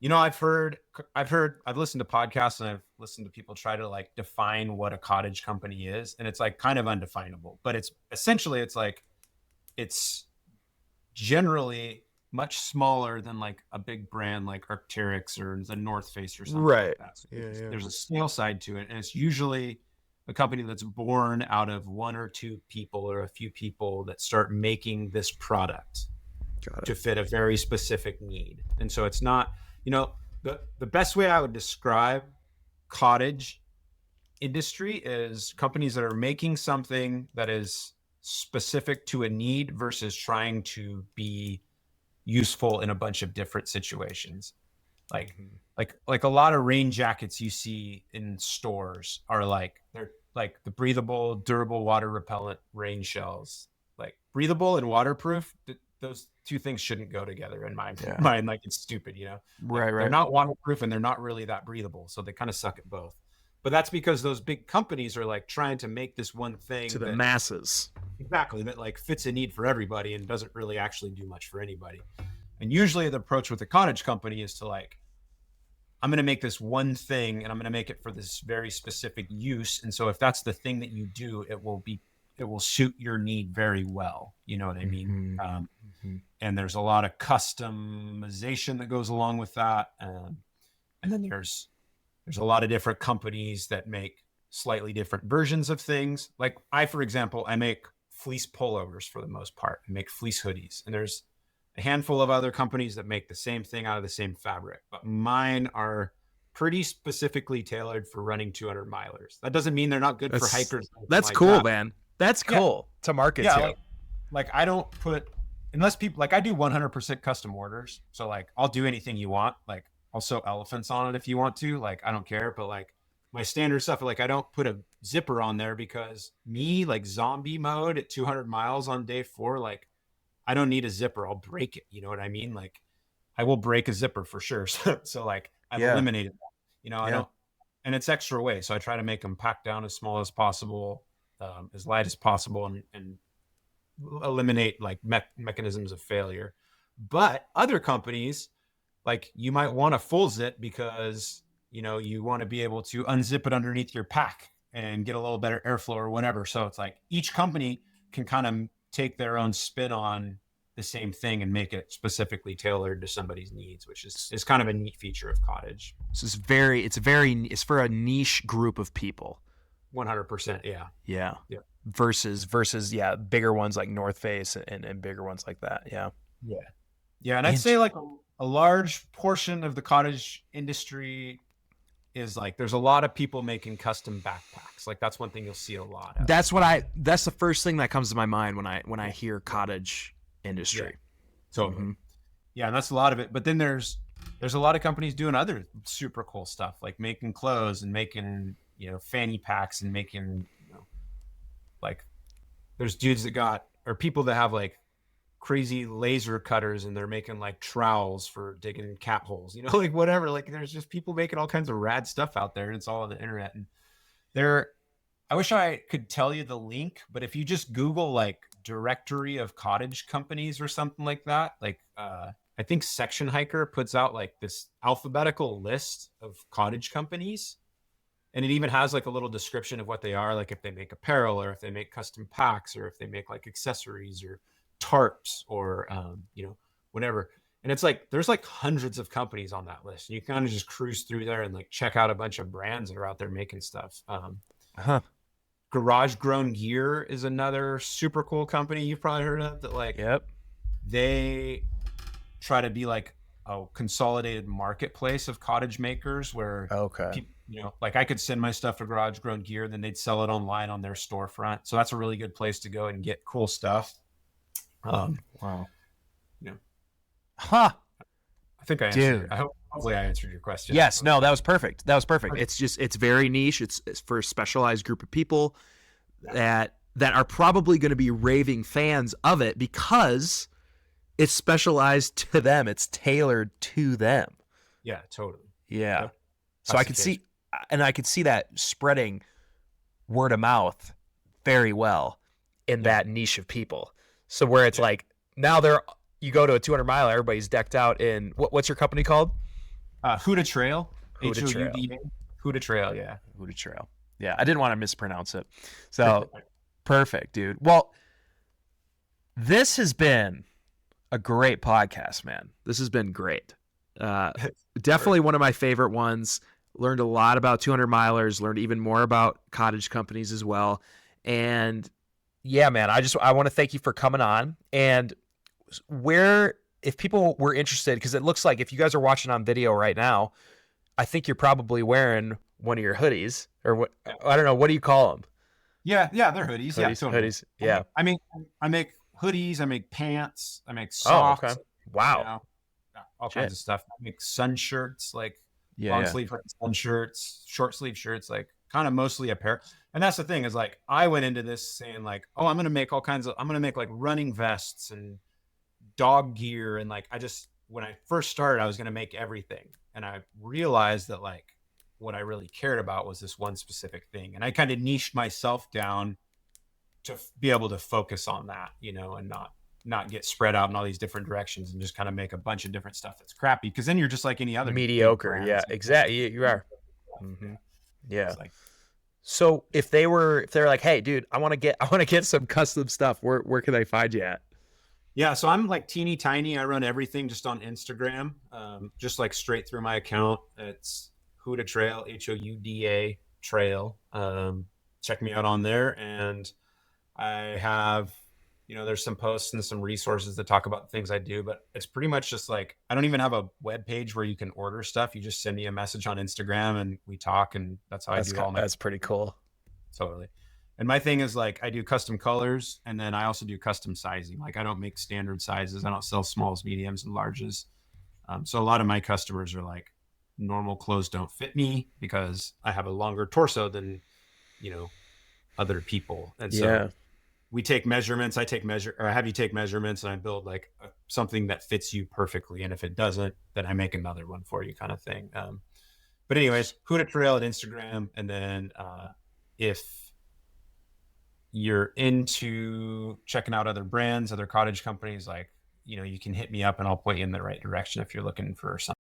I've listened to podcasts, and I've listened to people try to like define what a cottage company is, and it's like kind of undefinable, but it's essentially, it's like, it's generally much smaller than like a big brand like Arc'teryx or the North Face or something like that. So there's a scale side to it, and it's usually a company that's born out of one or two people or a few people that start making this product to fit a very specific need. And so it's not, the best way I would describe cottage industry is companies that are making something that is specific to a need versus trying to be useful in a bunch of different situations. Like a lot of rain jackets you see in stores are like, they're like the breathable, durable, water repellent rain shells. Like breathable and waterproof, those two things shouldn't go together in my mind. Like it's stupid, Right. They're not waterproof and they're not really that breathable, so they kind of suck at both. But that's because those big companies are like trying to make this one thing to the masses. Exactly, that like fits a need for everybody and doesn't really actually do much for anybody. And usually the approach with a cottage company is to like, I'm going to make this one thing and I'm going to make it for this very specific use. And so if that's the thing that you do, it will suit your need very well. You know what I mean? And there's a lot of customization that goes along with that. And then there's a lot of different companies that make slightly different versions of things. Like for example, I make fleece pullovers for the most part. I make fleece hoodies, and there's a handful of other companies that make the same thing out of the same fabric, but mine are pretty specifically tailored for running 200 milers. That doesn't mean they're not good for hikers. That's like cool, man. That's cool to market to. Like I don't put, unless people, like I do 100% custom orders. So like I'll do anything you want. Like I'll sew elephants on it if you want to, like, I don't care. But like my standard stuff, like I don't put a zipper on there because like zombie mode at 200 miles on day 4, like I don't need a zipper. I'll break it. You know what I mean? Like I will break a zipper for sure. So like I've eliminated that, I don't, and it's extra weight. So I try to make them packed down as small as possible, as light as possible, and eliminate like mechanisms of failure. But other companies, like you might want a full zip because, you want to be able to unzip it underneath your pack and get a little better airflow or whatever. So it's like each company can kind of take their own spin on the same thing and make it specifically tailored to somebody's needs, which is kind of a neat feature of Cottage. So it's for a niche group of people. 100%. Yeah. Versus bigger ones like North Face and bigger ones like that. Yeah. And I'd say like a large portion of the cottage industry is like, there's a lot of people making custom backpacks. Like that's one thing you'll see a lot of. That's the first thing that comes to my mind when I hear cottage industry. So yeah, and that's a lot of it. But then there's a lot of companies doing other super cool stuff, like making clothes and making, fanny packs and making, like there's dudes or people that have like crazy laser cutters and they're making like trowels for digging cat holes, like whatever. Like there's just people making all kinds of rad stuff out there, and it's all on the internet. And I wish I could tell you the link, but if you just Google like directory of cottage companies or something like that, like I think Section Hiker puts out like this alphabetical list of cottage companies, and it even has like a little description of what they are, like if they make apparel or if they make custom packs or if they make like accessories or tarps or whatever. And it's like there's like hundreds of companies on that list, and you kind of just cruise through there and like check out a bunch of brands that are out there making stuff. Garage Grown Gear is another super cool company you've probably heard of, that like they try to be like a consolidated marketplace of cottage makers where like I could send my stuff to Garage Grown Gear, then they'd sell it online on their storefront. So that's a really good place to go and get cool stuff. Wow. I think I answered. Hopefully I answered your question. Yes. No, that was perfect. It's very niche. It's for a specialized group of people that that are probably going to be raving fans of it because it's specialized to them. It's tailored to them. Yeah, totally. Yeah. Yep. So I could see that spreading word of mouth very well in that niche of people. So where it's like now you go to a 200 mile, everybody's decked out in what's your company called? Huda Trail. Huda Trail. Huda Trail, yeah. Huda Trail. Yeah, I didn't want to mispronounce it. So perfect, dude. Well, this has been a great podcast, man. This has been great. Definitely one of my favorite ones. Learned a lot about 200 milers, learned even more about cottage companies as well. And yeah, man, I want to thank you for coming on. And if people were interested, because it looks like if you guys are watching on video right now, I think you're probably wearing one of your hoodies or what, I don't know. What do you call them? Yeah. They're hoodies. Yeah. Hoodies. Yeah. I make hoodies. I make pants. I make socks. Oh, okay. Wow. You know, all kinds of stuff. I make sun shirts, like long sleeve sun shirts, short sleeve shirts, like kind of mostly apparel. And that's the thing is like, I went into this saying like, oh, I'm going to make like running vests and dog gear. And like, when I first started, I was going to make everything. And I realized that like what I really cared about was this one specific thing. And I kind of niched myself down to be able to focus on that, you know, and not get spread out in all these different directions and just kind of make a bunch of different stuff that's crappy. Cause then you're just like any other mediocre. Yeah, exactly. You are. Mm-hmm. Yeah. Like, so if they're like, hey dude, I want to get some custom stuff. Where can they find you at? Yeah. So I'm like teeny tiny. I run everything just on Instagram. Just like straight through my account. It's Huda Trail, Houda Trail. Check me out on there. And I have, you know, there's some posts and some resources that talk about the things I do, but it's pretty much just like, I don't even have a web page where you can order stuff. You just send me a message on Instagram and we talk, and that's how I do all my. That's pretty cool. Totally. And my thing is like, I do custom colors, and then I also do custom sizing. Like I don't make standard sizes. I don't sell smalls, mediums, and larges. So a lot of my customers are like, normal clothes don't fit me because I have a longer torso than, you know, other people. And so we take measurements. I have you take measurements, and I build like something that fits you perfectly. And if it doesn't, then I make another one for you, kind of thing. But anyways, Huda Trail at Instagram. And then if you're into checking out other brands, other cottage companies, like, you know, you can hit me up and I'll point you in the right direction if you're looking for something.